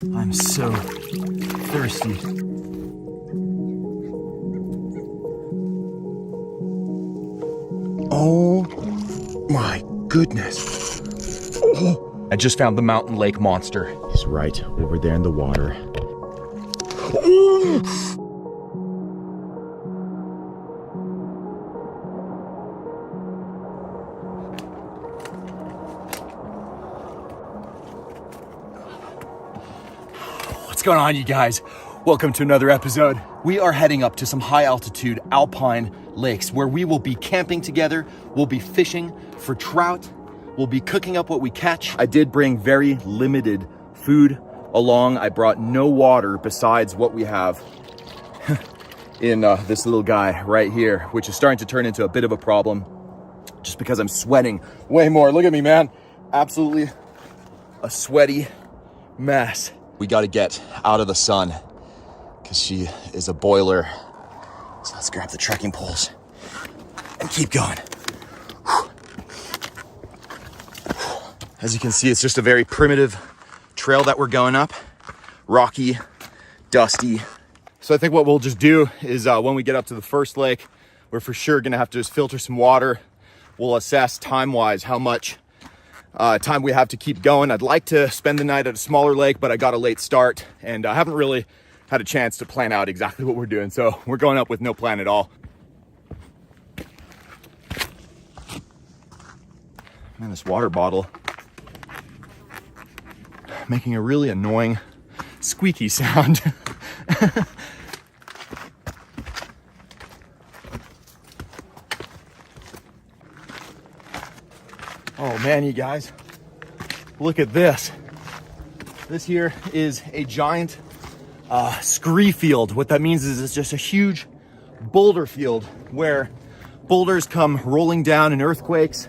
I'm so thirsty. Oh my goodness. Oh. I just found the mountain lake monster. He's right over there in the water. Oh. What's going on, you guys? Welcome to another episode. We are heading up to some high altitude alpine lakes where we will be camping together. We'll be fishing for trout. We'll be cooking up what we catch. I did bring very limited food along. I brought no water besides what we have in this little guy right here, which is starting to turn into a bit of a problem just because I'm sweating way more. Look at me, man. Absolutely a sweaty mess. We got to get out of the sun because she is a boiler. So let's grab the trekking poles and keep going. As you can see, it's just a very primitive trail that we're going up. Rocky, dusty. So I think what we'll just do is when we get up to the first lake, we're for sure gonna have to just filter some water. We'll assess time-wise how much time we have to keep going. I'd like to spend the night at a smaller lake, but I got a late start and I haven't really had a chance to plan out exactly what we're doing. So we're going up with no plan at all. Man, this water bottle making a really annoying squeaky sound. Oh man, you guys, look at this. This here is a giant scree field. What that means is it's just a huge boulder field where boulders come rolling down in earthquakes.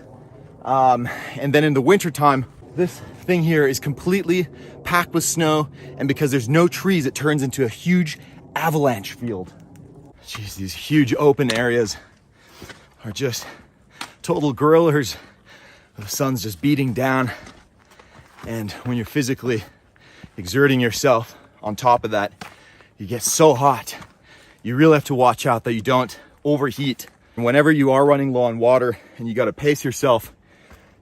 And then in the wintertime, this thing here is completely packed with snow. And because there's no trees, it turns into a huge avalanche field. Jeez, these huge open areas are just total grillers. The sun's just beating down, and when you're physically exerting yourself on top of that, you get so hot. You really have to watch out that you don't overheat. And whenever you are running low on water and you got to pace yourself,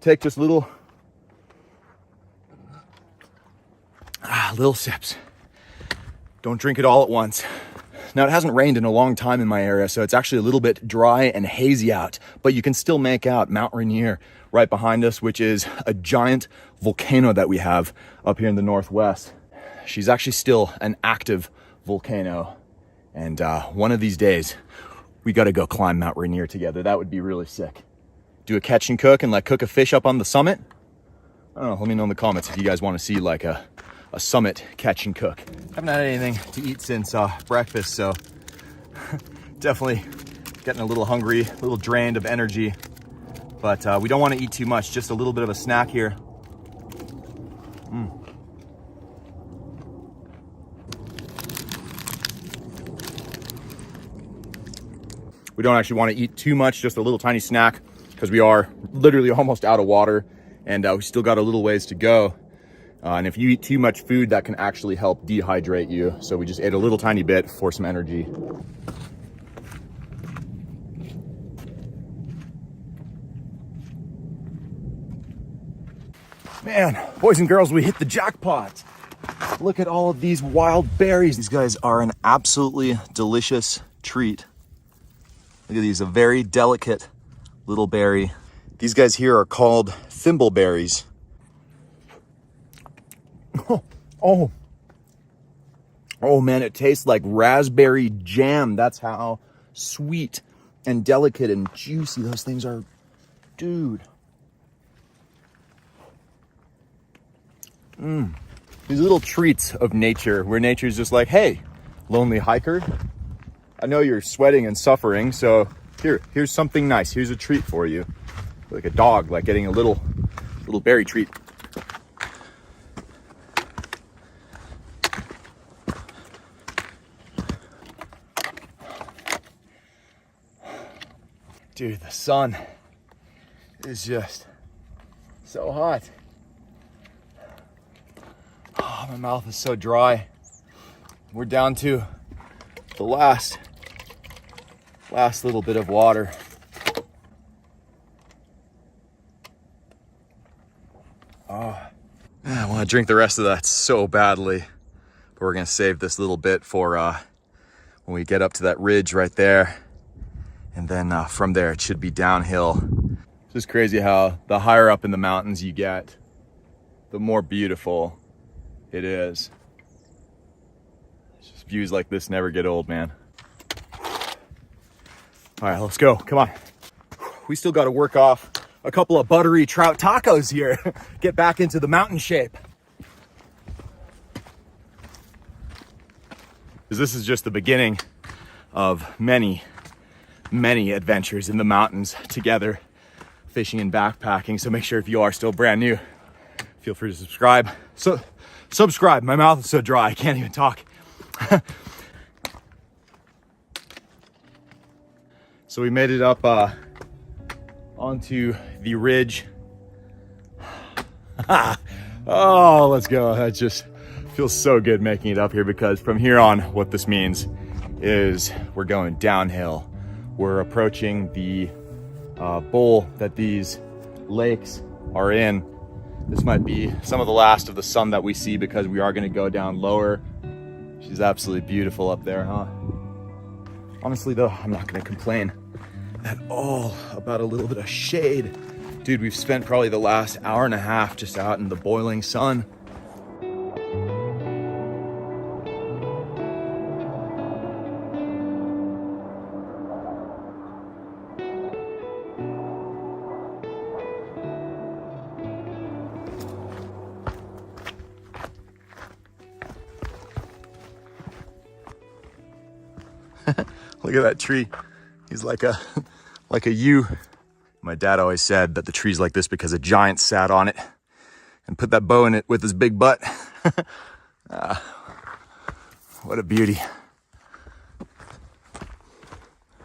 take just little sips. Don't drink it all at once. Now, it hasn't rained in a long time in my area, so it's actually a little bit dry and hazy out, but you can still make out Mount Rainier right behind us, which is a giant volcano that we have up here in the northwest. She's actually still an active volcano, and one of these days, we got to go climb Mount Rainier together. That would be really sick. Do a catch and cook and like cook a fish up on the summit. I don't know, let me know in the comments if you guys want to see like a summit catch and cook. Haven't had anything to eat since breakfast, so definitely getting a little hungry, a little drained of energy, but we don't want to eat too much, just a little bit of a snack here. We don't actually want to eat too much, just a little tiny snack, because we are literally almost out of water, and we still got a little ways to go. And if you eat too much food, that can actually help dehydrate you. So we just ate a little tiny bit for some energy. Man, boys and girls, we hit the jackpot. Look at all of these wild berries. These guys are an absolutely delicious treat. Look at these, a very delicate little berry. These guys here are called thimbleberries. Oh man, it tastes like raspberry jam. That's how sweet and delicate and juicy those things are. Dude. These little treats of nature where nature's just like, hey, lonely hiker, I know you're sweating and suffering, so here's something nice. Here's a treat for you. Like a dog, like getting a little berry treat. Dude, the sun is just so hot. Oh My mouth is so dry. We're down to the last little bit of water. Oh, I want to drink the rest of that so badly, but we're gonna save this little bit for when we get up to that ridge right there, and then from there it should be downhill. It's just crazy how the higher up in the mountains you get, the more beautiful it is. It's just views like this never get old, man. All right, let's go. Come on. We still got to work off a couple of buttery trout tacos here. Get back into the mountain shape. Because this is just the beginning of many, many adventures in the mountains together, fishing and backpacking. So make sure if you are still brand new, feel free to subscribe. So subscribe. My mouth is so dry, I can't even talk. So we made it up onto the ridge. Oh, let's go. That just feels so good making it up here, because from here on, what this means is we're going downhill. We're approaching the bowl that these lakes are in. This might be some of the last of the sun that we see, because we are going to go down lower. She's absolutely beautiful up there, huh? Honestly though, I'm not going to complain at all about a little bit of shade. Dude, we've spent probably the last hour and a half just out in the boiling sun. Look at that tree. He's like a U. My dad always said that the tree's like this because a giant sat on it and put that bow in it with his big butt. What a beauty.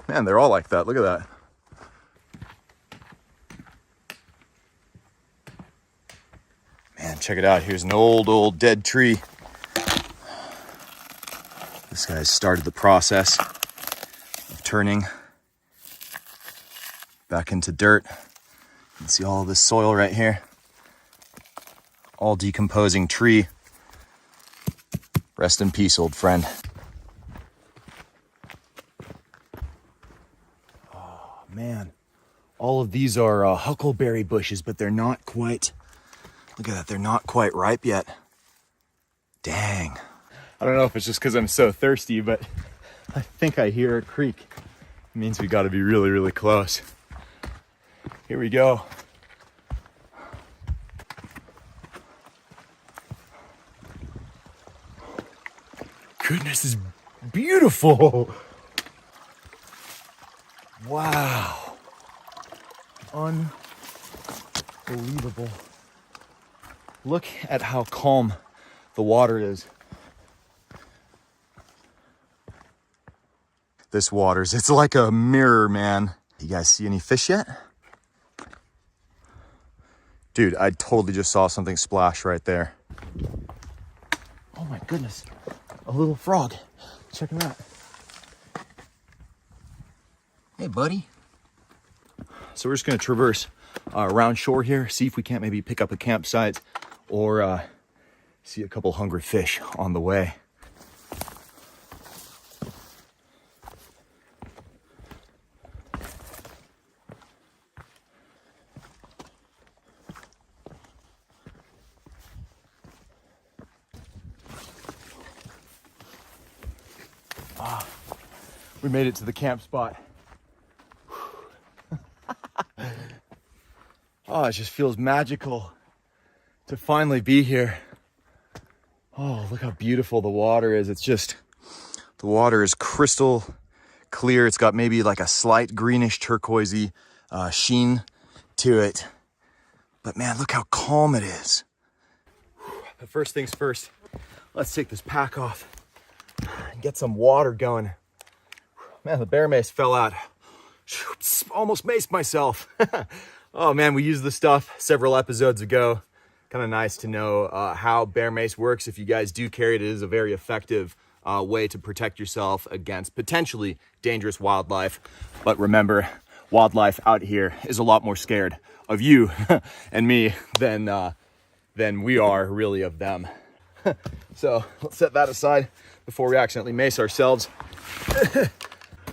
Man, they're all like that. Look at that. Man, check it out. Here's an old dead tree. This guy's started the process of turning back into dirt. You can see all this soil right here. All decomposing tree. Rest in peace, old friend. Oh, man. All of these are huckleberry bushes, but they're not quite, look at that, they're not quite ripe yet. Dang. I don't know if it's just because I'm so thirsty, but I think I hear a creek. It means we got to be really, really close. Here we go. Goodness, this is beautiful. Wow. Unbelievable. Look at how calm the water is. This water's, it's like a mirror, man. You guys see any fish yet? Dude, I totally just saw something splash right there. Oh my goodness, a little frog. Check him out. Hey, buddy. So we're just gonna traverse around shore here, see if we can't maybe pick up a campsite or see a couple hungry fish on the way. We made it to the camp spot. Oh, it just feels magical to finally be here. Oh, look how beautiful the water is. It's just, the water is crystal clear. It's got maybe like a slight greenish turquoisey sheen to it. But man, look how calm it is. But first things first, let's take this pack off and get some water going. Man, the bear mace fell out. Almost maced myself. Oh man, we used this stuff several episodes ago. kind of nice to know how bear mace works. If you guys do carry it, it is a very effective way to protect yourself against potentially dangerous wildlife. But remember, wildlife out here is a lot more scared of you and me than we are really of them. So let's set that aside before we accidentally mace ourselves.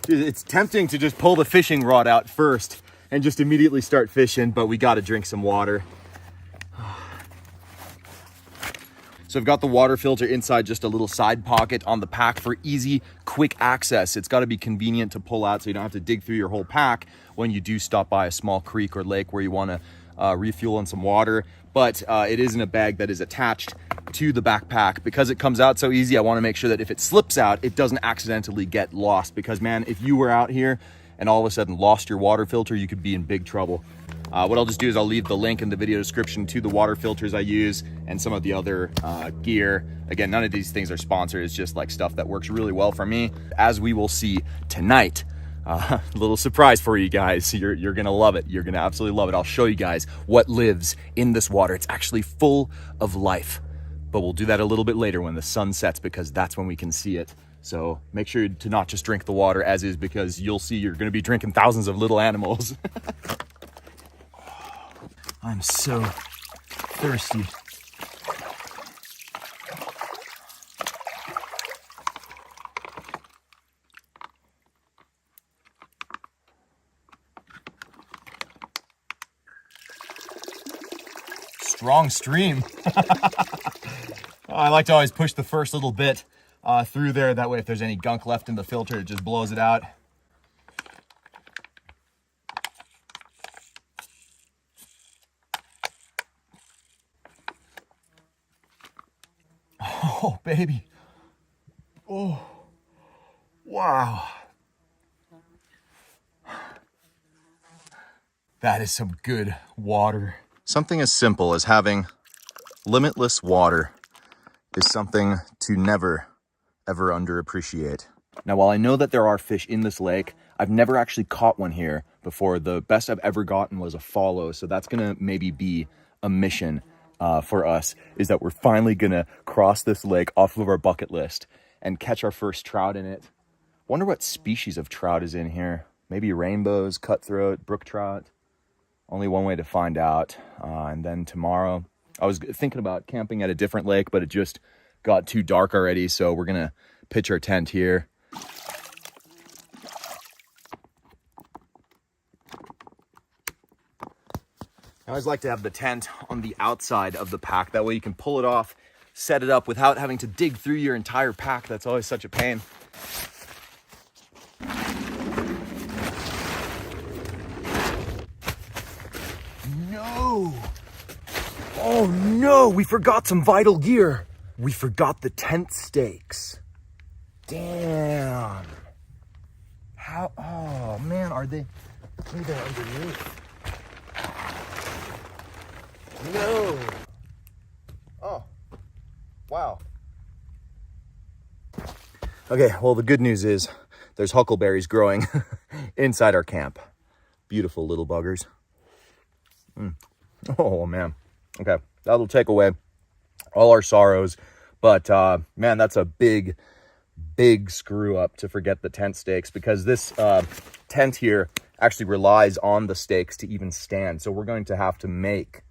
It's tempting to just pull the fishing rod out first and just immediately start fishing, but we got to drink some water. So I've got the water filter inside just a little side pocket on the pack for easy, quick access. It's got to be convenient to pull out so you don't have to dig through your whole pack when you do stop by a small creek or lake where you want to refuel on some water. But it is in a bag that is attached to the backpack. Because it comes out so easy, I want to make sure that if it slips out, it doesn't accidentally get lost. Because man, if you were out here and all of a sudden lost your water filter, you could be in big trouble. What I'll just do is I'll leave the link in the video description to the water filters I use and some of the other gear. Again, none of these things are sponsored. It's just like stuff that works really well for me. As we will see tonight, a little surprise for you guys. You're gonna love it. You're gonna absolutely love it. I'll show you guys what lives in this water. It's actually full of life, but we'll do that a little bit later when the sun sets, because that's when we can see it. So make sure to not just drink the water as is, because you'll see you're gonna be drinking thousands of little animals. I'm so thirsty. Strong stream. I like to always push the first little bit through there. That way, if there's any gunk left in the filter, it just blows it out. Oh, baby. Oh, wow. That is some good water. Something as simple as having limitless water is something to never, ever underappreciate. Now, while I know that there are fish in this lake, I've never actually caught one here before. The best I've ever gotten was a follow, so that's gonna maybe be a mission for us, is that we're finally gonna cross this lake off of our bucket list and catch our first trout in it. Wonder what species of trout is in here. Maybe rainbows, cutthroat, brook trout. Only one way to find out. And then tomorrow, I was thinking about camping at a different lake, but it just got too dark already, so we're gonna pitch our tent here. I always like to have the tent on the outside of the pack. That way you can pull it off, set it up without having to dig through your entire pack. That's always such a pain. No! Oh no, we forgot some vital gear. We forgot the tent stakes. Damn. How, oh man, are they, maybe they're underneath. No. Oh, wow. Okay, well, the good news is there's huckleberries growing inside our camp. Beautiful little buggers. Oh, man. Okay, that'll take away all our sorrows. But, man, that's a big, big screw up to forget the tent stakes, because this tent here actually relies on the stakes to even stand. So we're going to have to make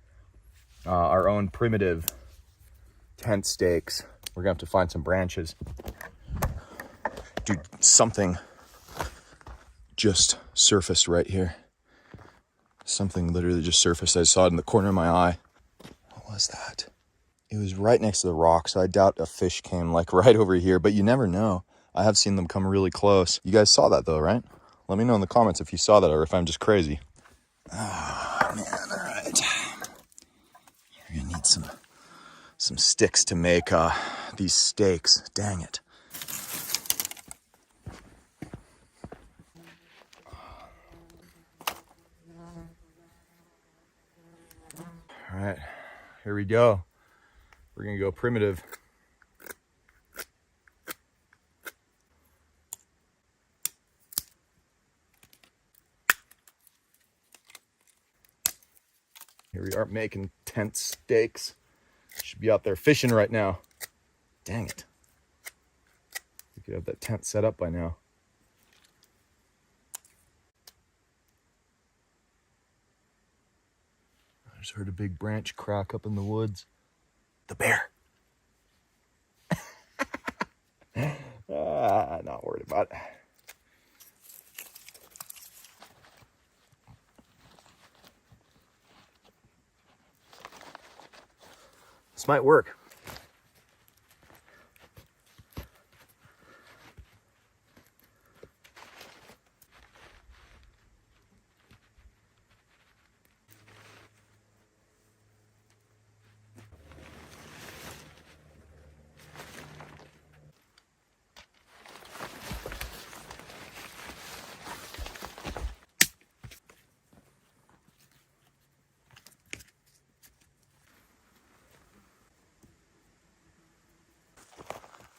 our own primitive tent stakes. We're gonna have to find some branches. Dude, something just surfaced right here. Something literally just surfaced. I saw it in the corner of my eye. What was that? It was right next to the rock, so I doubt a fish came like right over here, but you never know. I have seen them come really close. You guys saw that though, right? Let me know in the comments if you saw that or if I'm just crazy. Oh man, all right. You're gonna need some sticks to make these stakes. Dang it. All right, here we go. We're gonna go primitive. Here we are making tent stakes. Should be out there fishing right now. Dang it. We could have that tent set up by now. I just heard a big branch crack up in the woods. The bear. Not worried about it. This might work.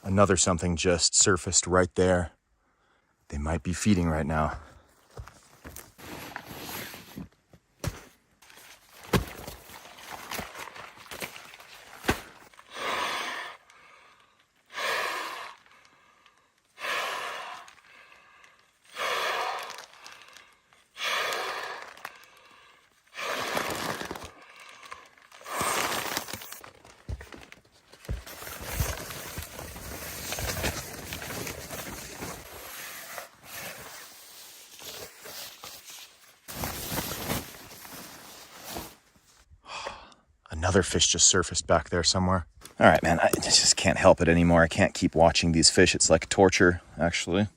Another something just surfaced right there. They might be feeding right now. Another fish just surfaced back there somewhere. All right, man, I just can't help it anymore. I can't keep watching these fish. It's like torture, actually.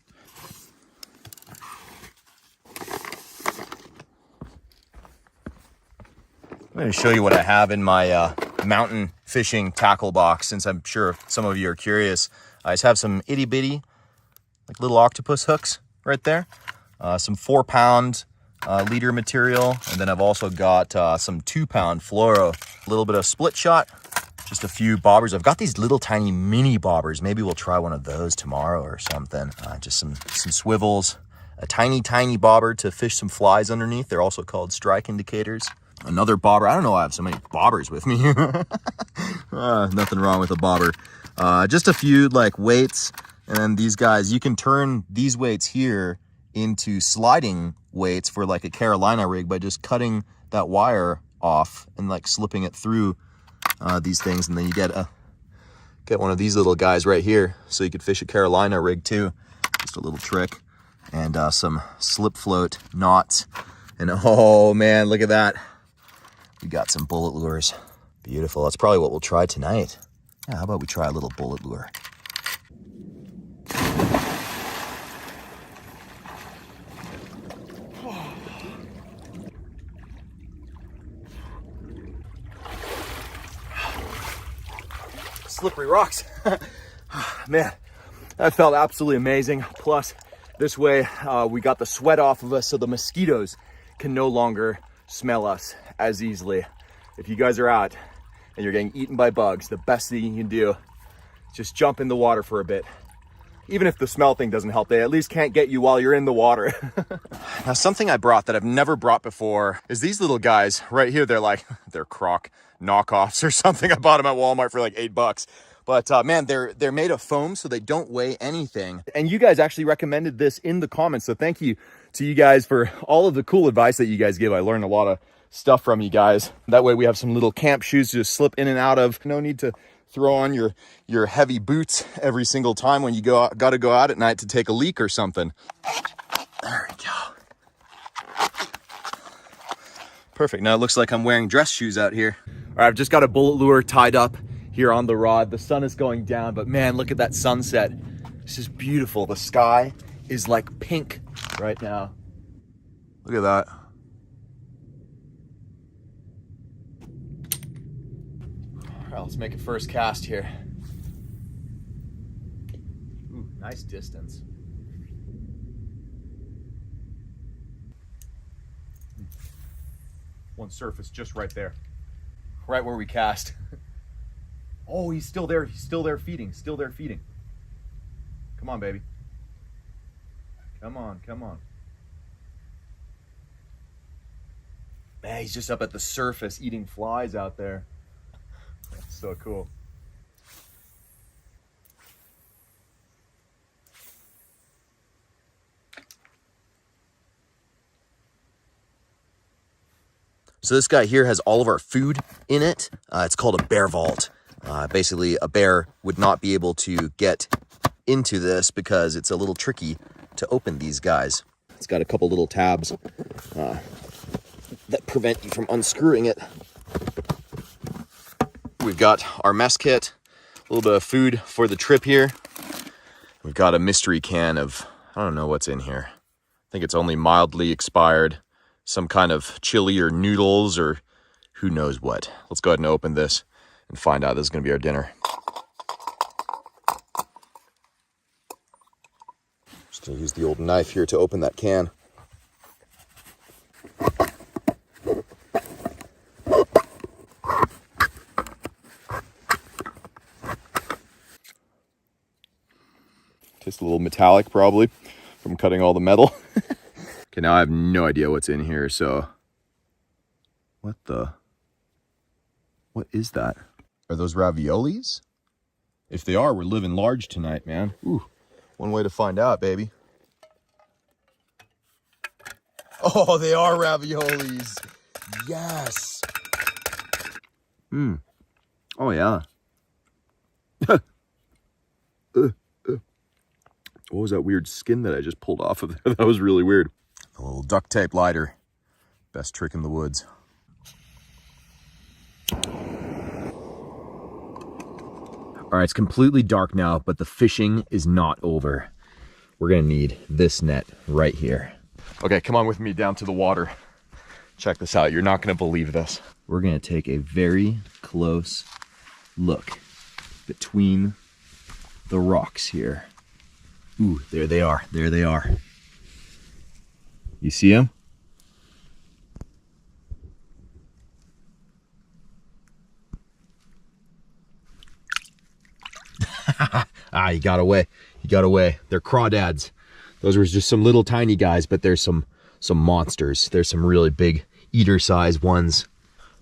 I'm going to show you what I have in my mountain fishing tackle box, since I'm sure some of you are curious. I just have some itty bitty, like little octopus hooks right there. Some 4-pound leader material, and then I've also got some 2-pound fluoro, a little bit of split shot, just a few bobbers. I've got these little tiny mini bobbers. Maybe we'll try one of those tomorrow or something. Just some swivels, a tiny bobber to fish some flies underneath. They're also called strike indicators. Another bobber. I don't know why I have so many bobbers with me. Nothing wrong with a bobber. Just a few like weights, and then these guys, you can turn these weights here into sliding weights for like a Carolina rig by just cutting that wire off and like slipping it through these things, and then you get one of these little guys right here, so you could fish a Carolina rig too. Just a little trick. And some slip float knots, and oh man, look at that. We got some bullet lures. Beautiful. That's probably what we'll try tonight. Yeah, how about we try a little bullet lure? Slippery rocks. Man, that felt absolutely amazing. Plus, this way we got the sweat off of us, so the mosquitoes can no longer smell us as easily. If you guys are out and you're getting eaten by bugs, the best thing you can do is just jump in the water for a bit. Even if the smell thing doesn't help, they at least can't get you while you're in the water. Now, something I brought that I've never brought before is these little guys right here. They're Croc knockoffs or something. I bought them at Walmart for like $8. But man, they're made of foam, so they don't weigh anything. And you guys actually recommended this in the comments, so thank you to you guys for all of the cool advice that you guys give. I learned a lot of stuff from you guys. That way we have some little camp shoes to just slip in and out of. No need to throw on your heavy boots every single time when you gotta go out at night to take a leak or something. There we go. Perfect. Now it looks like I'm wearing dress shoes out here. All right, I've just got a bullet lure tied up here on the rod. The sun is going down, but man, look at that sunset. This is beautiful. The sky is like pink right now. Look at that. All right, let's make a first cast here. Ooh, nice distance. One surface just right there. Right where we cast. Oh, he's still there. He's still there feeding. Still there feeding. Come on, baby. Come on, come on. Man, he's just up at the surface eating flies out there. Let's so cool. So this guy here has all of our food in it. It's called a bear vault. Basically, a bear would not be able to get into this because it's a little tricky to open these guys. It's got a couple little tabs that prevent you from unscrewing it. We've got our mess kit, a little bit of food for the trip here. We've got a mystery can of, I don't know what's in here. I think it's only mildly expired. Some kind of chili or noodles or who knows what. Let's go ahead and open this and find out this is going to be our dinner. Just going to use the old knife here to open that can. Tastes a little metallic probably from cutting all the metal. Okay, now I have no idea what's in here, so... What is that? Are those raviolis? If they are, we're living large tonight, man. Ooh, one way to find out, baby. Oh, they are raviolis. Yes. Oh, yeah. What was that weird skin that I just pulled off of there? That was really weird. A little duct tape lighter. Best trick in the woods. All right, it's completely dark now, but the fishing is not over. We're gonna need this net right here. Okay, come on with me down to the water. Check this out, you're not gonna believe this. We're gonna take a very close look between the rocks here. Ooh, there they are, there they are. You see them? Ah, he got away. He got away. They're crawdads. Those were just some little tiny guys, but there's some monsters. There's some really big eater-sized ones.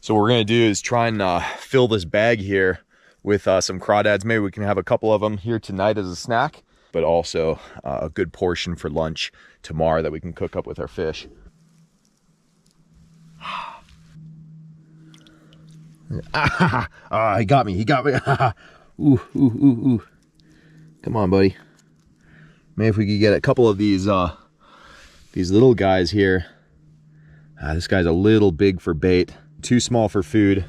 So what we're gonna do is try and fill this bag here with some crawdads. Maybe we can have a couple of them here tonight as a snack, but also a good portion for lunch tomorrow that we can cook up with our fish. He got me. He got me. Ooh, ooh, ooh, ooh. Come on, buddy. Maybe if we could get a couple of these little guys here. This guy's a little big for bait. Too small for food.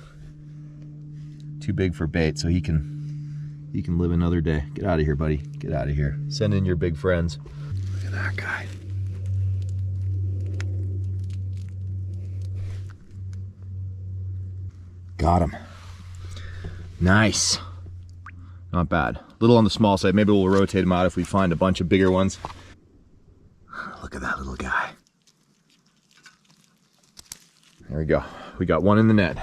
Too big for bait, so he can live another day. Get out of here, buddy. Get out of here. Send in your big friends. Look at that guy. Got him. Nice. Not bad. A little on the small side. Maybe we'll rotate him out if we find a bunch of bigger ones. Look at that little guy. There we go. We got one in the net.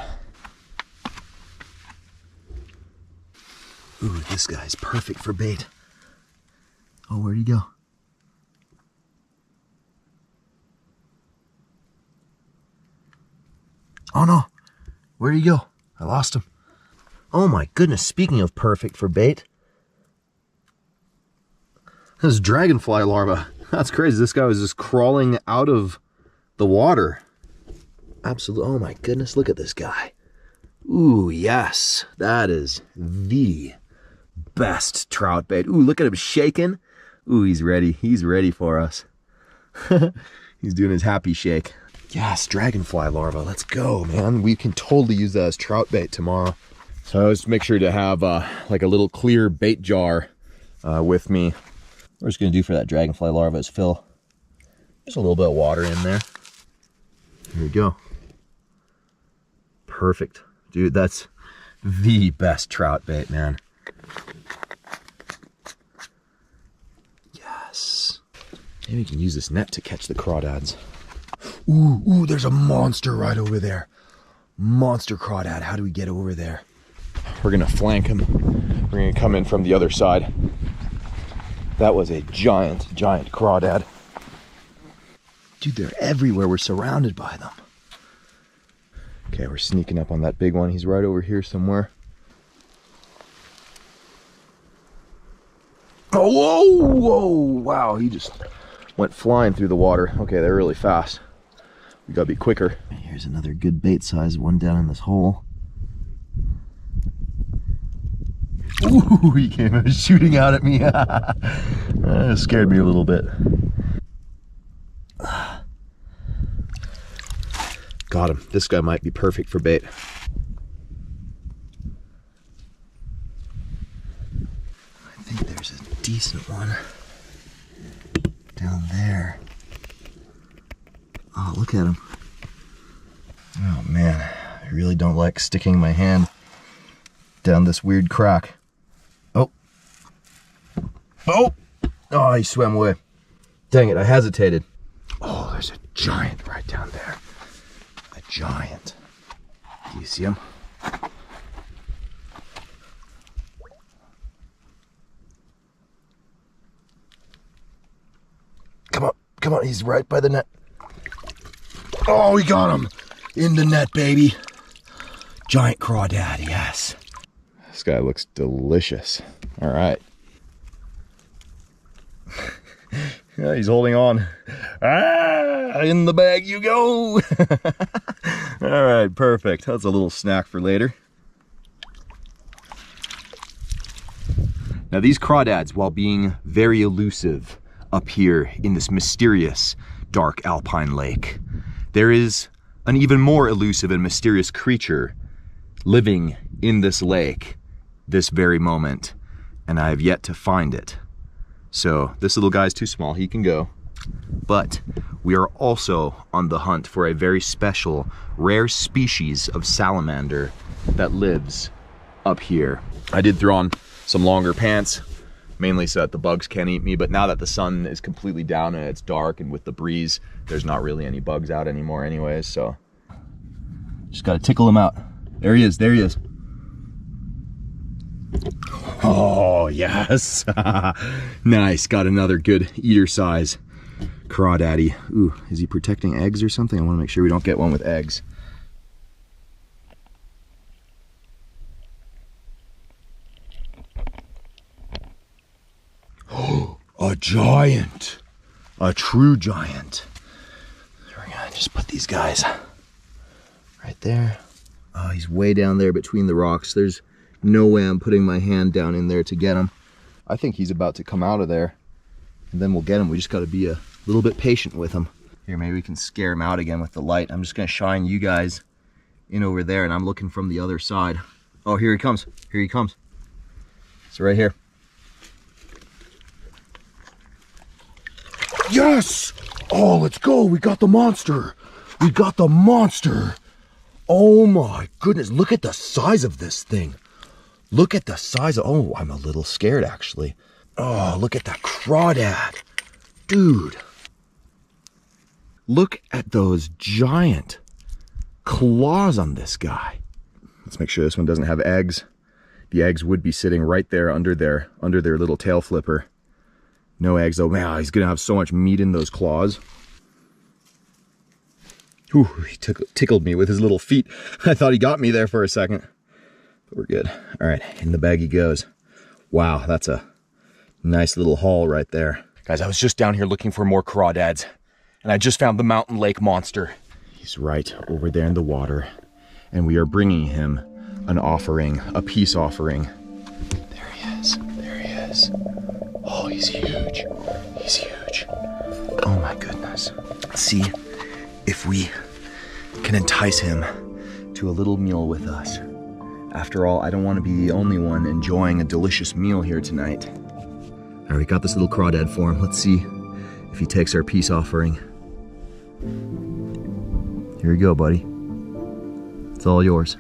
Ooh, this guy's perfect for bait. Oh, where'd he go? Oh no, where'd he go? I lost him. Oh my goodness, speaking of perfect for bait. This is dragonfly larva. That's crazy. This guy was just crawling out of the water. Absolutely. Oh my goodness, look at this guy. Ooh, yes. That is the best trout bait. Ooh, look at him shaking. Ooh, he's ready. He's ready for us. He's doing his happy shake. Yes, dragonfly larva. Let's go, man. We can totally use that as trout bait tomorrow. So I always make sure to have like a little clear bait jar with me. What we're just gonna do for that dragonfly larva is fill just a little bit of water in there. There we go. Perfect. Dude, that's the best trout bait, man. Yes. Maybe we can use this net to catch the crawdads. Ooh, ooh, there's a monster right over there. Monster crawdad. How do we get over there? We're gonna flank him. We're gonna come in from the other side. That was a giant, giant crawdad. Dude, they're everywhere. We're surrounded by them. Okay, we're sneaking up on that big one. He's right over here somewhere. Oh, whoa, whoa, wow, he just went flying through the water. Okay, they're really fast. We gotta be quicker. Here's another good bait size one down in this hole. Ooh, he came shooting out at me. Scared me a little bit. Got him. This guy might be perfect for bait. I think there's a decent one down there. Oh, look at him. Oh man, I really don't like sticking my hand down this weird crack. Oh. Oh! Oh, he swam away. Dang it, I hesitated. Oh, there's a giant right down there. A giant. Do you see him? Come on, he's right by the net. Oh, we got him! In the net, baby. Giant crawdad, yes. This guy looks delicious. All right. Yeah, he's holding on. Ah, in the bag you go. All right, perfect. That's a little snack for later. Now these crawdads, while being very elusive up here in this mysterious dark alpine lake, there is an even more elusive and mysterious creature living in this lake this very moment, and I have yet to find it. So this little guy's too small, he can go. But we are also on the hunt for a very special, rare species of salamander that lives up here. I did throw on some longer pants, mainly so that the bugs can't eat me, but now that the sun is completely down and it's dark and with the breeze, there's not really any bugs out anymore anyways, so just gotta tickle him out. There he is, there he is. Oh, yes. Nice, got another good eater size crawdaddy. Ooh, is he protecting eggs or something? I wanna make sure we don't get one with eggs. Oh, a giant. A true giant. We're gonna just put these guys right there. Oh, he's way down there between the rocks. There's no way I'm putting my hand down in there to get him. I think he's about to come out of there, and then we'll get him. We just got to be a little bit patient with him. Here, maybe we can scare him out again with the light. I'm just gonna shine you guys in over there, and I'm looking from the other side. Oh, here he comes. Here he comes. It's right here. Yes! Oh, let's go. We got the monster. We got the monster. Oh my goodness. Look at the size of this thing. Look at the size of, oh, I'm a little scared actually. Oh, look at that crawdad. Dude. Look at those giant claws on this guy. Let's make sure this one doesn't have eggs. The eggs would be sitting right there under their little tail flipper. No eggs though. Man, he's gonna have so much meat in those claws. Ooh, he tickled me with his little feet. I thought he got me there for a second. But we're good. All right, in the bag he goes. Wow, that's a nice little haul right there. Guys, I was just down here looking for more crawdads, and I just found the mountain lake monster. He's right over there in the water, and we are bringing him an offering, a peace offering. There he is. There he is. Oh, he's huge. He's huge. Oh my goodness. Let's see if we can entice him to a little meal with us. After all, I don't want to be the only one enjoying a delicious meal here tonight. All right, we got this little crawdad for him. Let's see if he takes our peace offering. Here you go, buddy. It's all yours.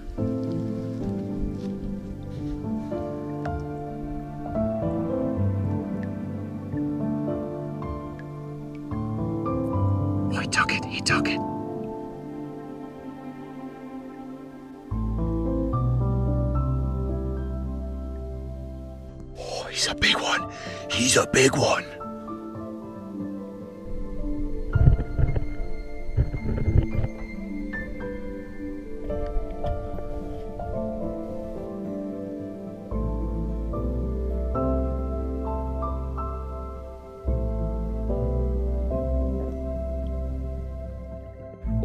Oh, he took it. He took it. Oh, he's a big one. He's a big one.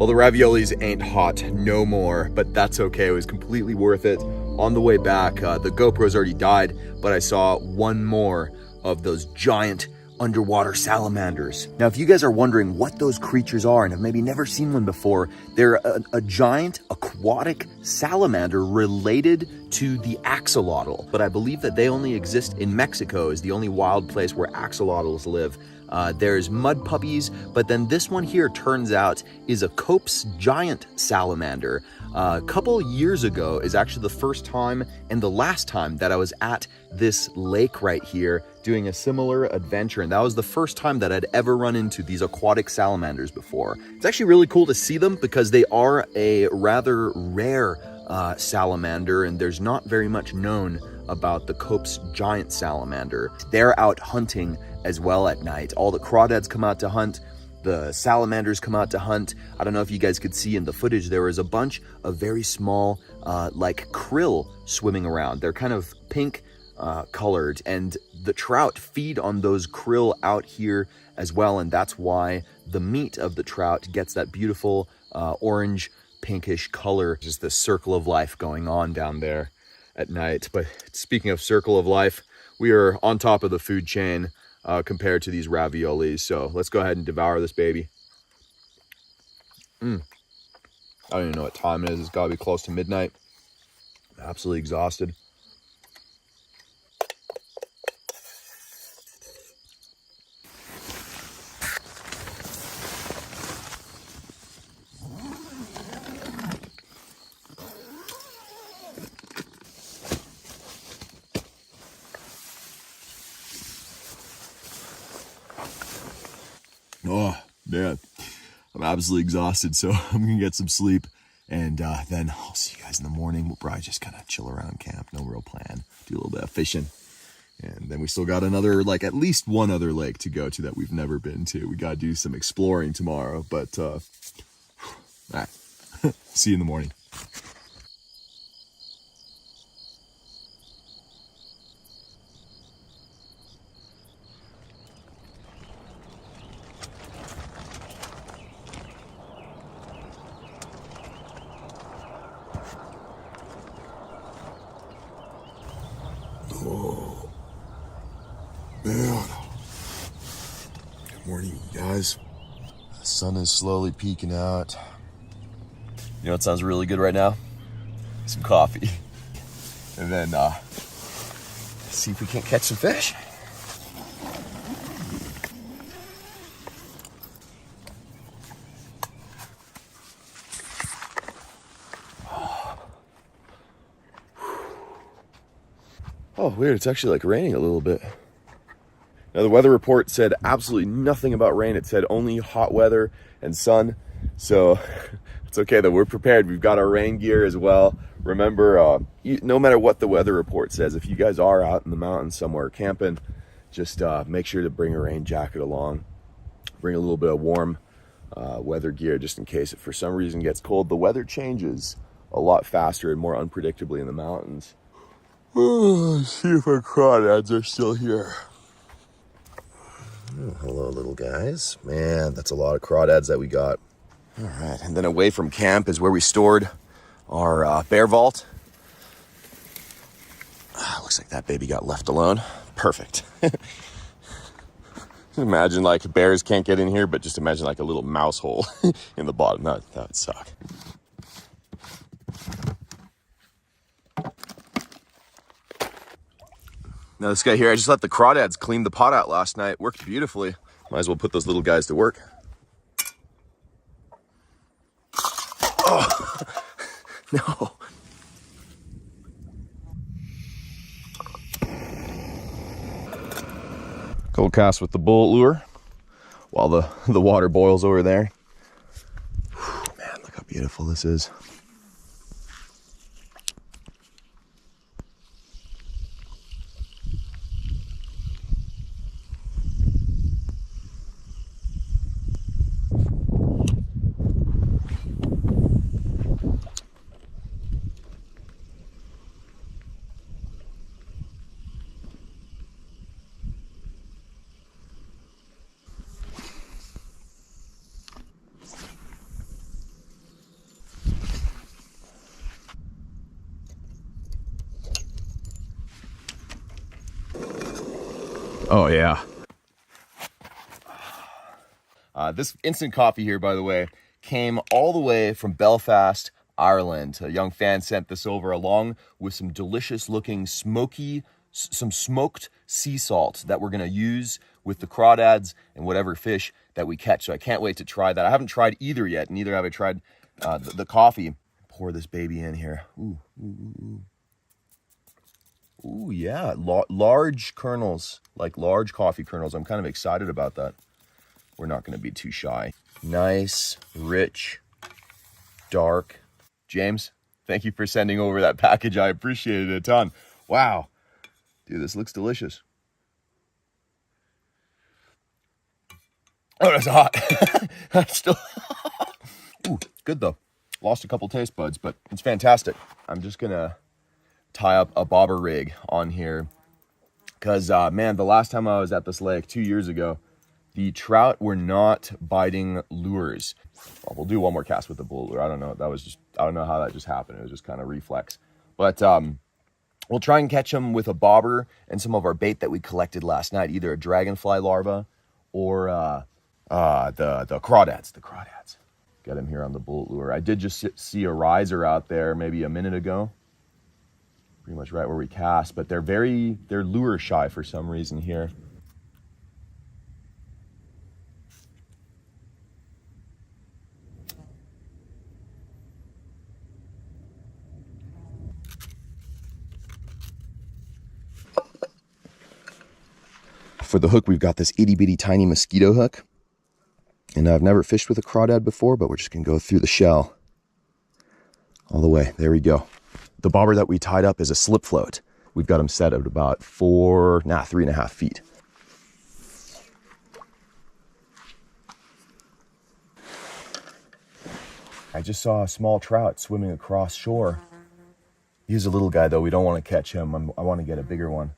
Well, the raviolis ain't hot no more, but that's okay. It was completely worth it. On the way back, the GoPro's already died, but I saw one more of those giant underwater salamanders. Now, if you guys are wondering what those creatures are and have maybe never seen one before, they're a giant aquatic salamander related to the axolotl. But I believe that they only exist in Mexico, is the only wild place where axolotls live. There's mud puppies, but then this one here turns out is a Cope's giant salamander. A couple years ago is actually the first time and the last time that I was at this lake right here doing a similar adventure, and that was the first time that I'd ever run into these aquatic salamanders before. It's actually really cool to see them because they are a rather rare salamander, and there's not very much known about the Cope's giant salamander. They're out hunting as well at night. All the crawdads come out to hunt. The salamanders come out to hunt. I don't know if you guys could see in the footage, there was a bunch of very small, like krill swimming around. They're kind of pink colored, and the trout feed on those krill out here as well. And that's why the meat of the trout gets that beautiful orange pinkish color. Just this circle of life going on down there at night. But speaking of circle of life, we are on top of the food chain compared to these raviolis. So let's go ahead and devour this baby. I don't even know what time it is. It's gotta be close to midnight. I'm absolutely exhausted. Oh, man, I'm absolutely exhausted, so I'm gonna get some sleep, and then I'll see you guys in the morning. We'll probably just kind of chill around camp, no real plan, do a little bit of fishing, and then we still got another, like at least one other lake to go to that we've never been to. We gotta do some exploring tomorrow, but all right, see you in the morning. Oh, man. Good morning, guys. The sun is slowly peeking out. You know what sounds really good right now? Some coffee. And then see if we can't catch some fish. Oh, weird. It's actually like raining a little bit. Now, the weather report said absolutely nothing about rain. It said only hot weather and sun. So it's okay that we're prepared. We've got our rain gear as well. Remember, no matter what the weather report says, if you guys are out in the mountains somewhere camping, just make sure to bring a rain jacket along. Bring a little bit of warm weather gear just in case it for some reason gets cold. The weather changes a lot faster and more unpredictably in the mountains. Let's see if our crawdads are still here. Oh, hello, little guys. Man, that's a lot of crawdads that we got. All right, and then away from camp is where we stored our bear vault. Looks like that baby got left alone. Perfect. Imagine like bears can't get in here, but just imagine like a little mouse hole in the bottom. That would suck. Now this guy here, I just let the crawdads clean the pot out last night. Worked beautifully. Might as well put those little guys to work. Oh, no. Couple casts with the bullet lure while the water boils over there. Whew, man, look how beautiful this is. Oh, yeah. This instant coffee here, by the way, came all the way from Belfast, Ireland. A young fan sent this over along with some delicious looking some smoked sea salt that we're gonna use with the crawdads and whatever fish that we catch. So I can't wait to try that. I haven't tried either yet, neither have I tried the coffee. Pour this baby in here. Ooh, ooh, ooh. Ooh, yeah, large kernels, like large coffee kernels. I'm kind of excited about that. We're not gonna be too shy. Nice, rich, dark. James, thank you for sending over that package. I appreciate it a ton. Wow. Dude, this looks delicious. Oh, that's hot. That's still... Ooh, good though. Lost a couple taste buds, but it's fantastic. I'm just gonna tie up a bobber rig on here because, man, the last time I was at this lake 2 years ago, the trout were not biting lures. Well, we'll do one more cast with the bull lure. I don't know. I don't know how that just happened. It was just kind of reflex. But we'll try and catch them with a bobber and some of our bait that we collected last night, either a dragonfly larva or the crawdads. The crawdads. Get him here on the bullet lure. I did just see a riser out there maybe a minute ago. Pretty much right where we cast, but they're lure shy for some reason here. For the hook, we've got this itty bitty tiny mosquito hook. And I've never fished with a crawdad before, but we're just gonna go through the shell all the way. There we go. The bobber that we tied up is a slip float. We've got him set at about 3.5 feet. I just saw a small trout swimming across shore. He's a little guy though. We don't want to catch him. I want to get a bigger one.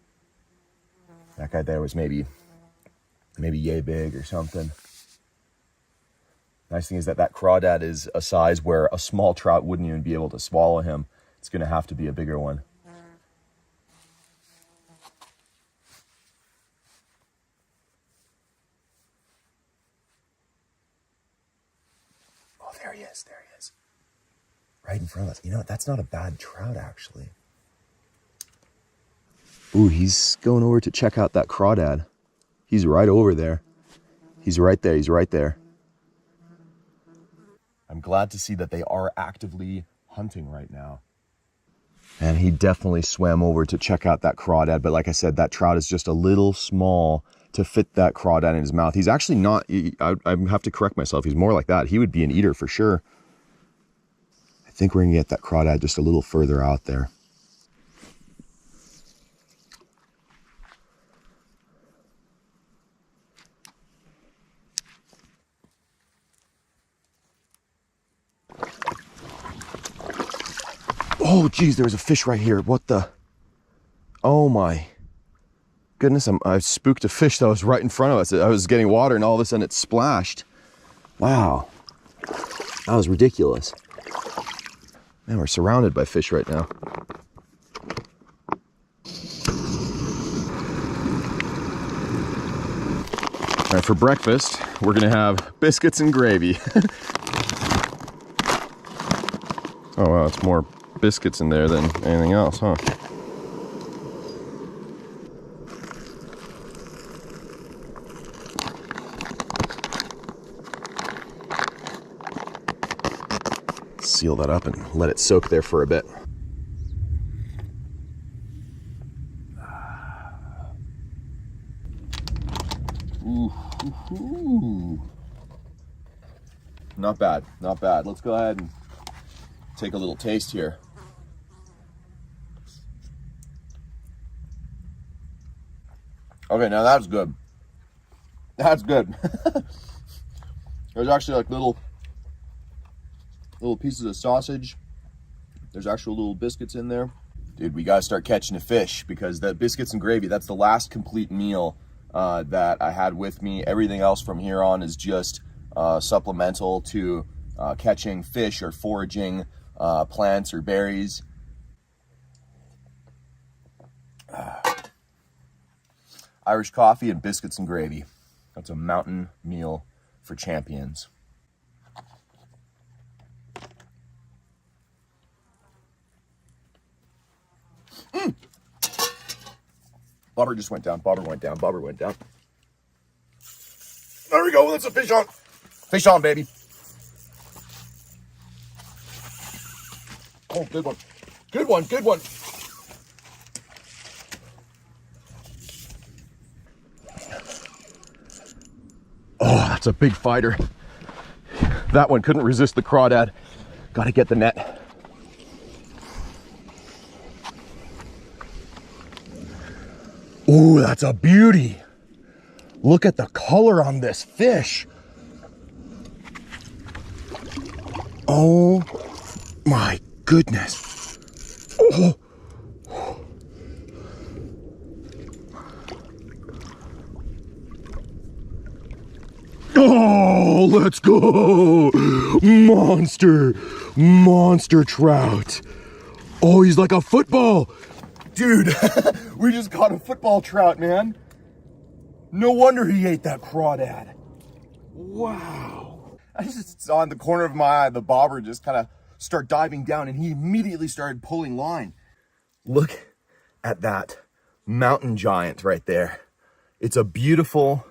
That guy there was maybe yay big or something. Nice thing is that crawdad is a size where a small trout wouldn't even be able to swallow him. It's going to have to be a bigger one. Oh, there he is. There he is. Right in front of us. You know what? That's not a bad trout, actually. Ooh, he's going over to check out that crawdad. He's right over there. He's right there. He's right there. I'm glad to see that they are actively hunting right now. And he definitely swam over to check out that crawdad. But like I said, that trout is just a little small to fit that crawdad in his mouth. He's actually not, I have to correct myself. He's more like that. He would be an eater for sure. I think we're gonna get that crawdad just a little further out there. Oh, geez, there was a fish right here. What the? Oh, my goodness. I spooked a fish that was right in front of us. I was getting water, and all of a sudden it splashed. Wow. That was ridiculous. Man, we're surrounded by fish right now. All right, for breakfast, we're going to have biscuits and gravy. Oh, wow, it's more biscuits in there than anything else, huh? Seal that up and let it soak there for a bit. Ooh, ooh, ooh. Not bad, not bad. Let's go ahead and take a little taste here. Okay, now that's good. That's good. There's actually like little pieces of sausage. There's actual little biscuits in there. Dude, we gotta start catching a fish because that biscuits and gravy, that's the last complete meal that I had with me. Everything else from here on is just supplemental to catching fish or foraging plants or berries. Irish coffee and biscuits and gravy. That's a mountain meal for champions. Bobber just went down. Bobber went down. Bobber went down. There we go. That's a fish on. Fish on, baby. Oh, good one. Good one. Good one. Oh, that's a big fighter. That one couldn't resist the crawdad. Got to get the net. Oh, that's a beauty. Look at the color on this fish. Oh my goodness. Oh. Oh, let's go. Monster trout. Oh, he's like a football. Dude, we just caught a football trout, man. No wonder he ate that crawdad. Wow. I just saw in the corner of my eye the bobber just kind of start diving down, and he immediately started pulling line. Look at that mountain giant right there. It's a beautiful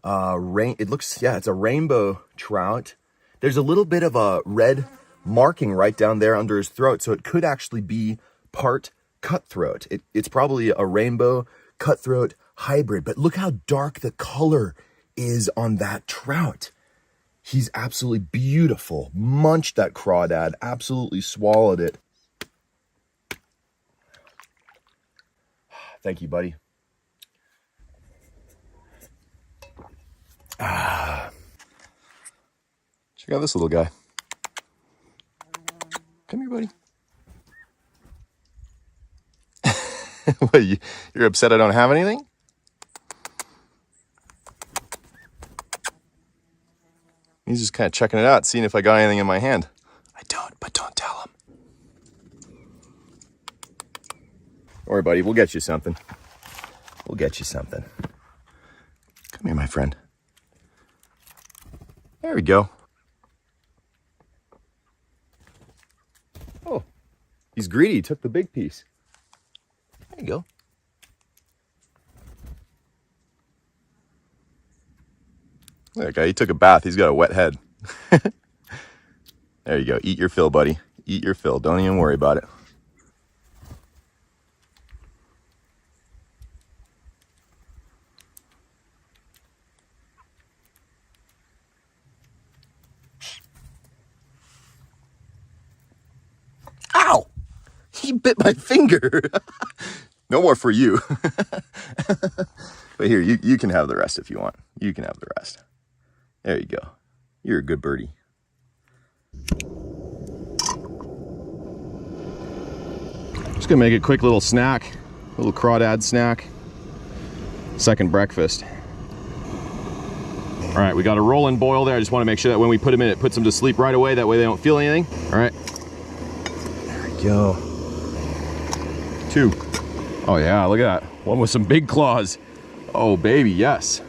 it's a rainbow trout. There's a little bit of a red marking right down there under his throat, so it could actually be part cutthroat. It's probably a rainbow cutthroat hybrid, but look how dark the color is on that trout. He's absolutely beautiful. Munched that crawdad, absolutely swallowed it. Thank you, buddy. Check out this little guy. Come here, buddy. What, you're upset I don't have anything? He's just kind of checking it out, seeing if I got anything in my hand. I don't, but don't tell him. Don't worry, buddy. We'll get you something. We'll get you something. Come here, my friend. There we go. Oh, he's greedy. He took the big piece. There you go. That guy, he took a bath. He's got a wet head. There you go. Eat your fill, buddy. Eat your fill. Don't even worry about it. Ow! He bit my finger. No more for you. But here, you can have the rest if you want. You can have the rest. There you go. You're a good birdie. Just gonna make a quick little snack, a little crawdad snack. Second breakfast. All right, we got a rolling boil there. I just want to make sure that when we put them in, it puts them to sleep right away. That way they don't feel anything. All right. There we go. 2. Oh yeah, look at that. One with some big claws. Oh baby, yes.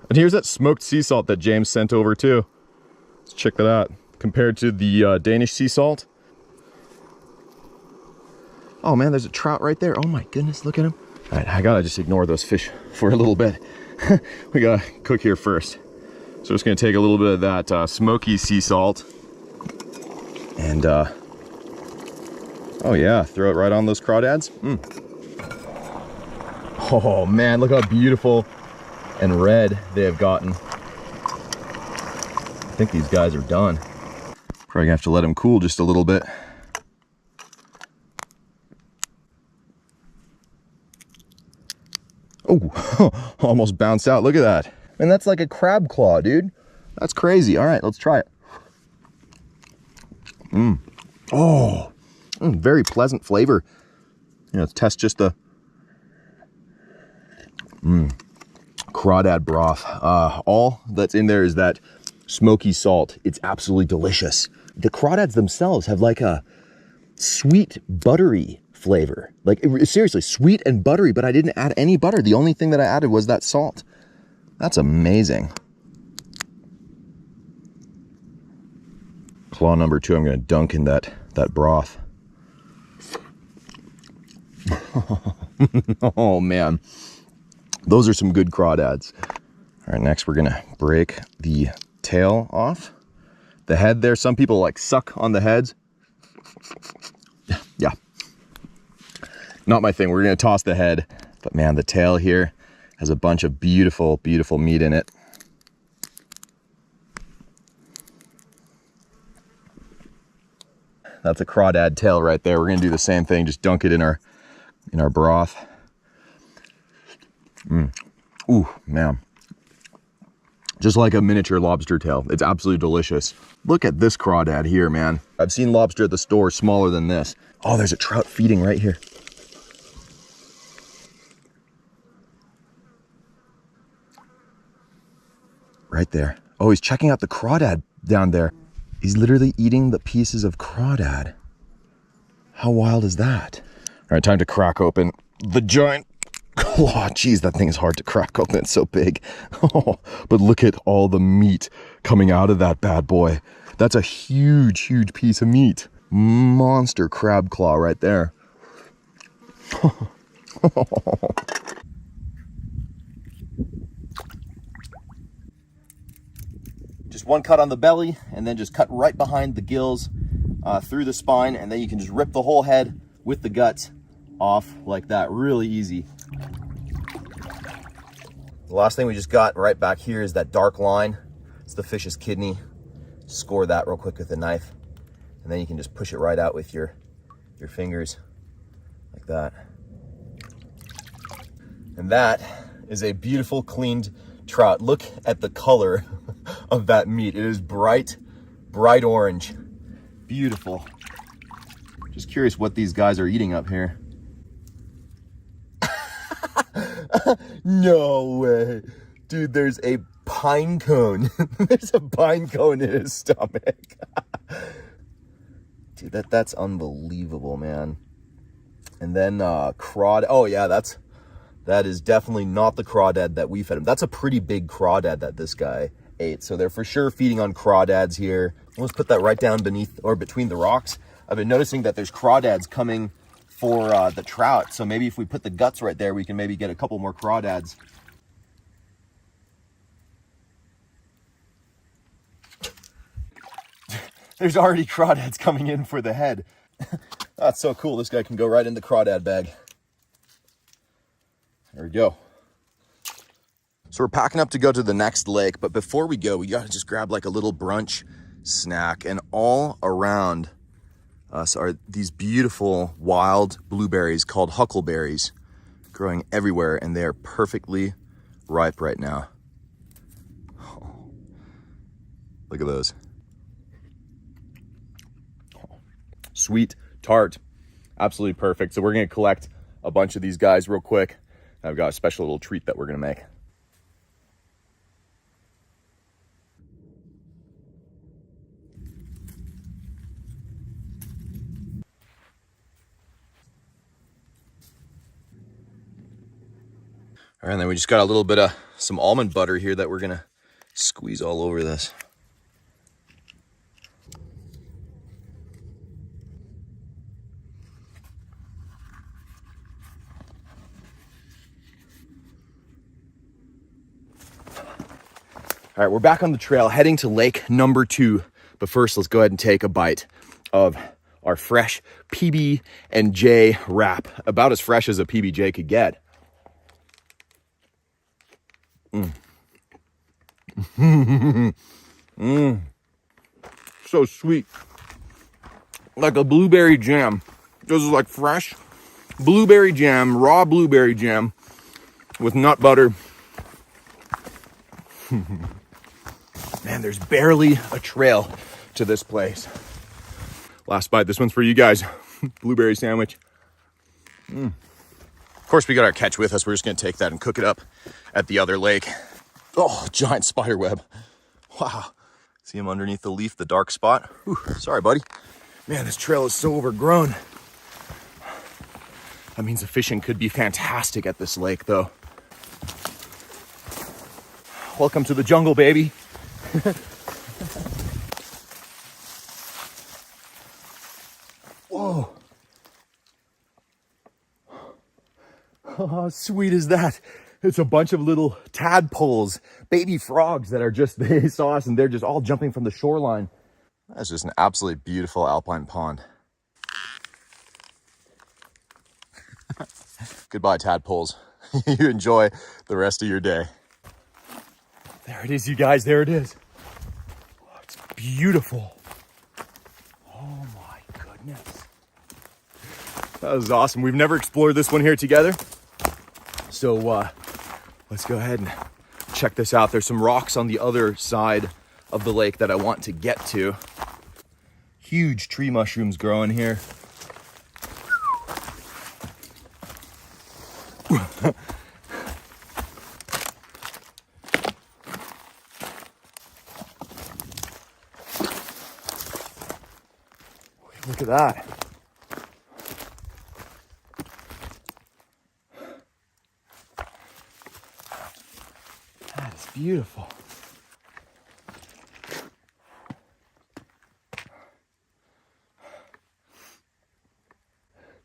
And here's that smoked sea salt that James sent over too. Let's check that out. Compared to the Danish sea salt. Oh man, there's a trout right there. Oh my goodness, look at him. All right, I gotta just ignore those fish for a little bit. We gotta cook here first. So just gonna take a little bit of that smoky sea salt. And oh yeah, throw it right on those crawdads. Oh man, look how beautiful and red they have gotten. I think these guys are done. Probably gonna have to let them cool just a little bit. Oh, almost bounced out. Look at that. And that's like a crab claw, dude. That's crazy. All right, let's try it. Very pleasant flavor. You know, let's test just the crawdad broth. All that's in there is that smoky salt. It's absolutely delicious. The crawdads themselves have like a sweet, buttery flavor. Like seriously, sweet and buttery, but I didn't add any butter. The only thing that I added was that salt. That's amazing. Claw number 2, I'm gonna dunk in that broth. Oh man, those are some good crawdads. All right, next we're gonna break the tail off. The head there, some people like suck on the heads. Yeah, not my thing. We're gonna toss the head, but man, the tail here has a bunch of beautiful, beautiful meat in it. That's a crawdad tail right there. We're gonna do the same thing, just dunk it in our broth. Ooh, man. Just like a miniature lobster tail. It's absolutely delicious. Look at this crawdad here, man. I've seen lobster at the store smaller than this. Oh, there's a trout feeding right here. Right there. Oh, he's checking out the crawdad down there. He's literally eating the pieces of crawdad. How wild is that? All right, time to crack open the giant. Oh, geez, that thing is hard to crack open. It's so big. Oh, but look at all the meat coming out of that bad boy. That's a huge, huge piece of meat. Monster crab claw right there. Just one cut on the belly, and then just cut right behind the gills through the spine, and then you can just rip the whole head with the guts off like that. Really easy. The last thing we just got right back here is that dark line. It's the fish's kidney. Score that real quick with a knife, and then you can just push it right out with your fingers like that. And that is a beautiful cleaned trout. Look at the color of that meat. It is bright, bright orange. Beautiful. Just curious what these guys are eating up here. No way. Dude, there's a pine cone. There's a pine cone in his stomach. Dude, that's unbelievable, man. And then crawdad. Oh yeah, that is definitely not the crawdad that we fed him. That's a pretty big crawdad that this guy ate. So they're for sure feeding on crawdads here. Let's put that right down beneath or between the rocks. I've been noticing that there's crawdads coming for the trout. So maybe if we put the guts right there, we can maybe get a couple more crawdads. There's already crawdads coming in for the head. That's so cool. This guy can go right in the crawdad bag. There we go. So we're packing up to go to the next lake, but before we go, we gotta just grab like a little brunch snack. And all around us are these beautiful wild blueberries called huckleberries growing everywhere, and they are perfectly ripe right now. Oh, look at those. Sweet, tart, absolutely perfect. So we're gonna collect a bunch of these guys real quick. I've got a special little treat that we're gonna make. All right, and then we just got a little bit of some almond butter here that we're gonna squeeze all over this. All right, we're back on the trail heading to lake number 2. But first, let's go ahead and take a bite of our fresh PB&J wrap. About as fresh as a PB&J could get. So sweet. Like a blueberry jam. This is like fresh blueberry jam, raw blueberry jam with nut butter. Man, there's barely a trail to this place. Last bite, this one's for you guys. Blueberry sandwich. Of course, we got our catch with us. We're just gonna take that and cook it up at the other lake. Oh, giant spider web. Wow. See him underneath the leaf, the dark spot? Whew, sorry, buddy. Man, this trail is so overgrown. That means the fishing could be fantastic at this lake, though. Welcome to the jungle, baby. Whoa. Oh, how sweet is that? It's a bunch of little tadpoles, baby frogs that are just, they saw us and they're just all jumping from the shoreline. That's just an absolutely beautiful alpine pond. Goodbye, tadpoles. You enjoy the rest of your day. There it is, you guys, there it is. Oh, it's beautiful. Oh my goodness. That was awesome. We've never explored this one here together. So let's go ahead and check this out. There's some rocks on the other side of the lake that I want to get to. Huge tree mushrooms growing here. Look at that. That is beautiful.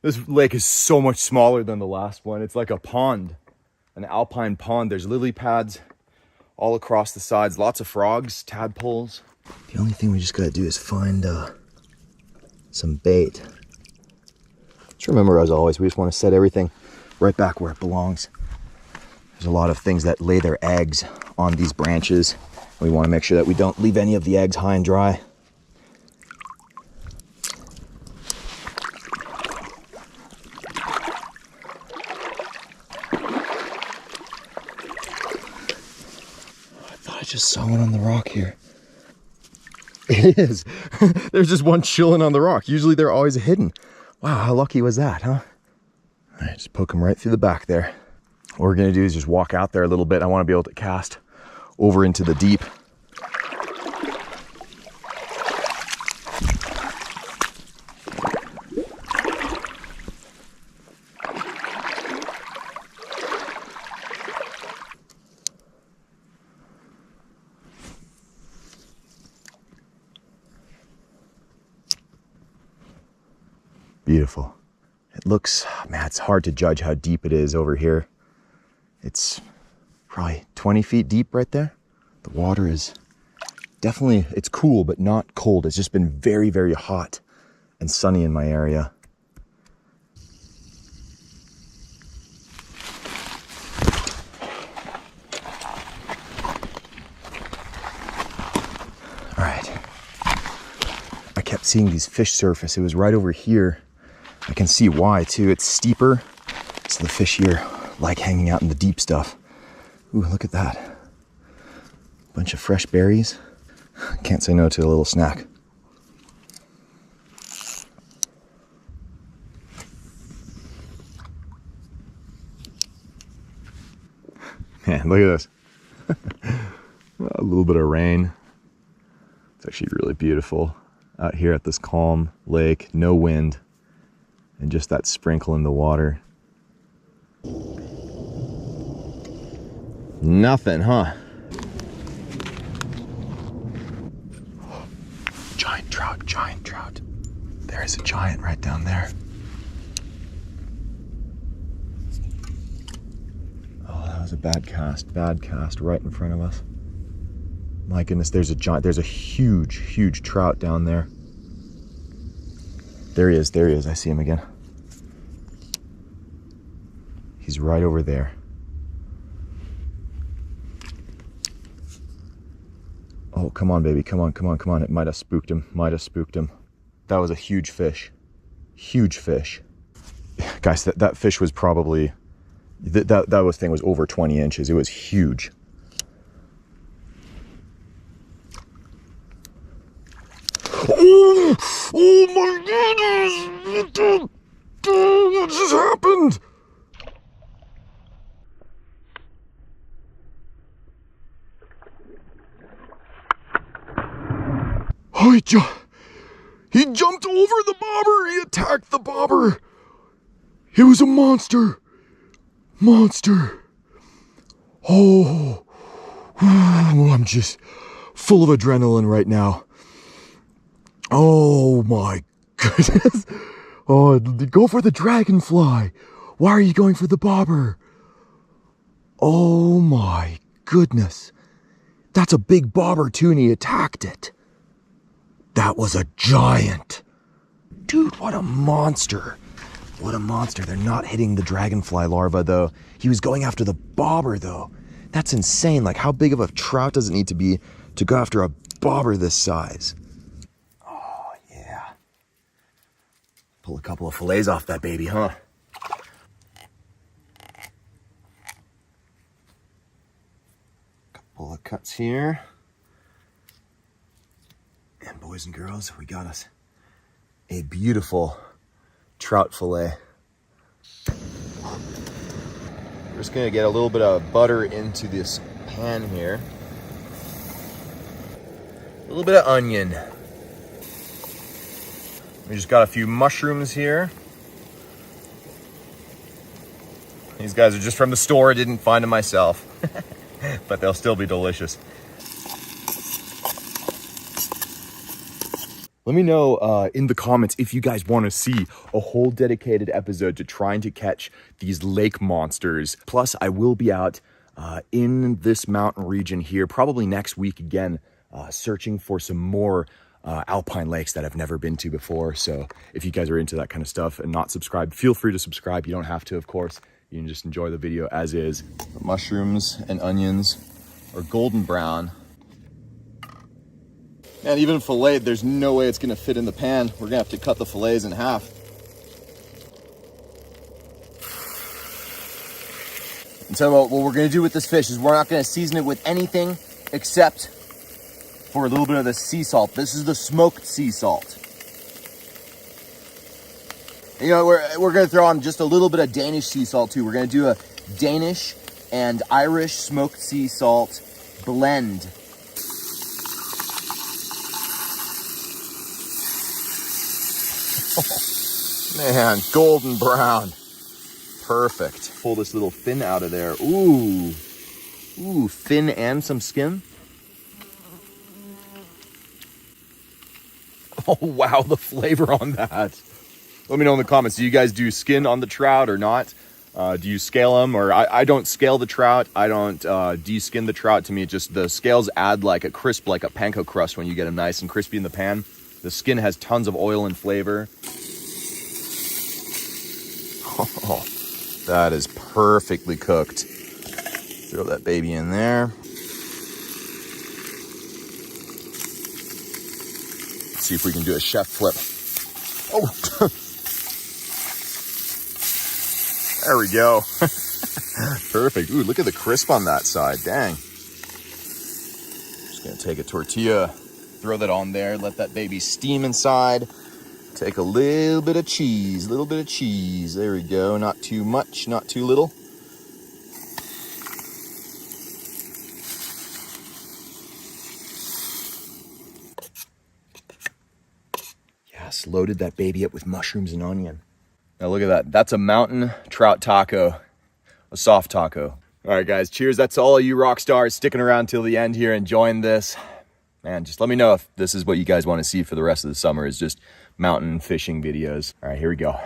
This lake is so much smaller than the last one. It's like a pond, an alpine pond. There's lily pads all across the sides, lots of frogs, tadpoles. The only thing we just gotta do is find some bait. Just remember, as always, we just want to set everything right back where it belongs. There's a lot of things that lay their eggs on these branches. We want to make sure that we don't leave any of the eggs high and dry. I thought I just saw one on the rock here. It is. There's just one chilling on the rock. Usually they're always hidden. Wow, how lucky was that, huh? All right, just poke them right through the back there. What we're gonna do is just walk out there a little bit. I want to be able to cast over into the deep. Beautiful. It looks, man, it's hard to judge how deep it is over here. It's probably 20 feet deep right there. The water is definitely, it's cool, but not cold. It's just been very, very hot and sunny in my area. All right. I kept seeing these fish surface. It was right over here. I can see why too. It's steeper, so the fish here like hanging out in the deep stuff. Ooh, look at that. Bunch of fresh berries. Can't say no to a little snack. Man, look at this. A little bit of rain. It's actually really beautiful out here at this calm lake, no wind. And just that sprinkle in the water. Nothing, huh? Giant trout, giant trout. There is a giant right down there. Oh, that was a bad cast right in front of us. My goodness, there's a huge, huge trout down there. There he is, I see him again. He's right over there. Oh, come on, baby, come on. It might have spooked him, That was a huge fish, Guys, that fish was probably, that thing was over 20 inches. It was huge. Oh my goodness! What just happened? Oh, He jumped over the bobber. He attacked the bobber. It was a monster. Monster. Oh, I'm just full of adrenaline right now. Oh my goodness. Oh, go for the dragonfly. Why are you going for the bobber? Oh my goodness. That's a big bobber too, and he attacked it. That was a giant. Dude, what a monster. What a monster. They're not hitting the dragonfly larva though. He was going after the bobber though. That's insane. Like, how big of a trout does it need to be to go after a bobber this size? Oh yeah. Pull a couple of fillets off that baby, huh? Couple of cuts here. And boys and girls, we got us a beautiful trout fillet. We're just gonna get a little bit of butter into this pan here. A little bit of onion. We just got a few mushrooms here. These guys are just from the store. I didn't find them myself, but they'll still be delicious. Let me know in the comments if you guys want to see a whole dedicated episode to trying to catch these lake monsters. Plus, I will be out in this mountain region here, probably next week again, searching for some more alpine lakes that I've never been to before. So if you guys are into that kind of stuff and not subscribed, feel free to subscribe. You don't have to, of course. You can just enjoy the video as is. The mushrooms and onions are golden brown. And even filleted, there's no way it's gonna fit in the pan. We're gonna have to cut the fillets in half. And so what we're gonna do with this fish is we're not gonna season it with anything except for a little bit of the sea salt. This is the smoked sea salt. You know, we're gonna throw on just a little bit of Danish sea salt too. We're gonna do a Danish and Irish smoked sea salt blend. Man, golden brown. Perfect. Pull this little fin out of there. Ooh. Ooh, fin and some skin. Oh, wow, the flavor on that. Let me know in the comments. Do you guys do skin on the trout or not? Do you scale them? Or I don't scale the trout. I don't de-skin the trout. To me, just the scales add like a crisp, like a panko crust when you get them nice and crispy in the pan. The skin has tons of oil and flavor. Oh, that is perfectly cooked. Throw that baby in there. Let's see if we can do a chef flip. Oh, there we go. Perfect. Ooh, look at the crisp on that side. Dang. Just gonna take a tortilla, throw that on there, let that baby steam inside. Take a little bit of cheese, There we go. Not too much, not too little. Yes, loaded that baby up with mushrooms and onion. Now look at that. That's a mountain trout taco, a soft taco. All right, guys, cheers. That's all of you rock stars sticking around till the end here, enjoying this. Man, just let me know if this is what you guys want to see for the rest of the summer, is just mountain fishing videos. All right, here we go.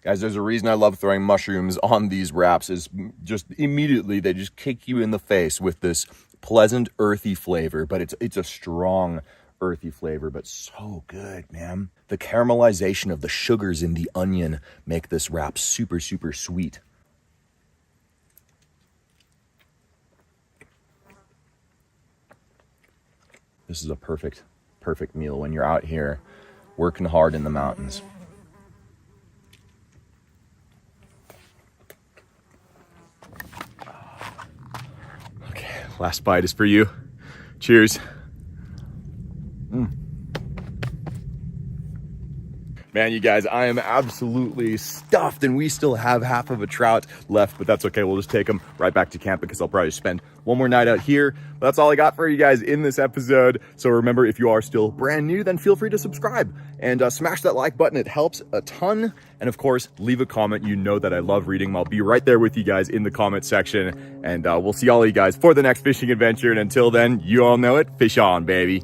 Guys, there's a reason I love throwing mushrooms on these wraps, is just immediately they just kick you in the face with this pleasant, earthy flavor, but it's a strong, earthy flavor, but so good, man. The caramelization of the sugars in the onion make this wrap super, super sweet. This is a perfect meal when you're out here working hard in the mountains. Okay, last bite is for you. Cheers. Man, you guys, I am absolutely stuffed, and we still have half of a trout left, but that's okay. We'll just take them right back to camp because I'll probably spend one more night out here. But that's all I got for you guys in this episode. So remember, if you are still brand new, then feel free to subscribe and smash that like button. It helps a ton. And of course, leave a comment. You know that I love reading. I'll be right there with you guys in the comment section. And we'll see all of you guys for the next fishing adventure. And until then, you all know it. Fish on, baby.